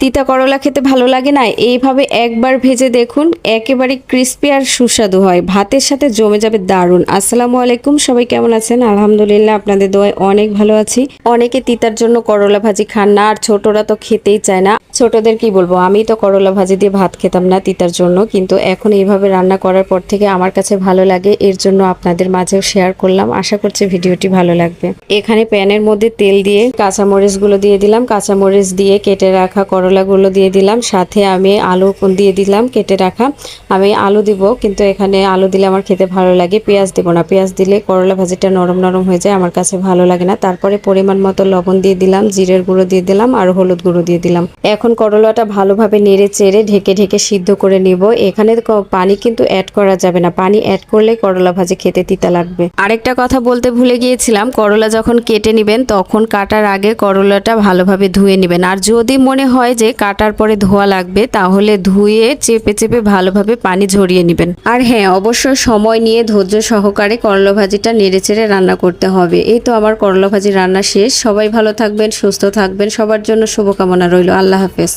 তিতা করলা খেতে ভালো লাগে না? এইভাবে একবার ভেজে দেখুন, একেবারে ক্রিস্পি আর সুস্বাদু হয়, ভাতের সাথে জমে যাবে দারুণ। আসসালামু আলাইকুম, সবাই কেমন আছেন? আলহামদুলিল্লাহ, আপনাদের দোয়ায় অনেক ভালো আছি। অনেকে তিতার জন্য করলা ভাজি খান না, আর ছোটরা তো খেতেই চায় না। ছোটদের কি বলবো, আমি তো করলা ভাজি দিয়ে ভাত খেতাম না তিতার জন্য, কিন্তু এখন এইভাবে রান্না করার পর থেকে আমার কাছে ভালো লাগে, এর জন্য আপনাদের মাঝেও শেয়ার করলাম। আশা করছি ভিডিওটি ভালো লাগবে। এখানে প্যানের মধ্যে তেল দিয়ে কাঁচামরিচগুলো দিয়ে দিলাম, কাঁচামরিচ দিয়ে কেটে রাখা করলাগুলো দিয়ে দিলাম, সাথে আমি আলু দিয়ে দিলাম কেটে রাখা। আমি আলু দিব, কিন্তু এখানে আলু দিলে আমার খেতে ভালো লাগে, পেঁয়াজ দিব না। পেঁয়াজ দিলে করলা ভাজিটা নরম নরম হয়ে যায়, আমার কাছে ভালো লাগে না। তারপরে পরিমাণ মতো লবণ দিয়ে দিলাম, জিরের গুঁড়ো দিয়ে দিলাম আর হলুদ গুঁড়ো দিয়ে দিলাম। এখন করলাটা ভালোভাবে নেড়ে চেড়ে ঢেকে ঢেকে সিদ্ধ করে নিব। এখানে পানি কিন্তু অ্যাড করা যাবে না, পানি অ্যাড করলে করলা ভাজি খেতে তিতা লাগবে। আরেকটা কথা বলতে ভুলে গিয়েছিলাম, করলা যখন কেটে নেবেন তখন কাটার আগে করলাটা ভালোভাবে ধুয়ে নেবেন। আর যদি মনে হয় যে কাটার পরে ধোয়া লাগবে, তাহলে ধুয়ে চেপে চেপে ভালোভাবে পানি ঝরিয়ে নেবেন। আর হ্যাঁ, অবশ্যই সময় নিয়ে ধৈর্য সহকারে করলা ভাজিটা নেড়ে চেড়ে রান্না করতে হবে। এই তো আমার করলা ভাজি রান্না শেষ। সবাই ভালো থাকবেন, সুস্থ থাকবেন, সবার জন্য শুভকামনা রইল। আল্লাহ হাফেজ।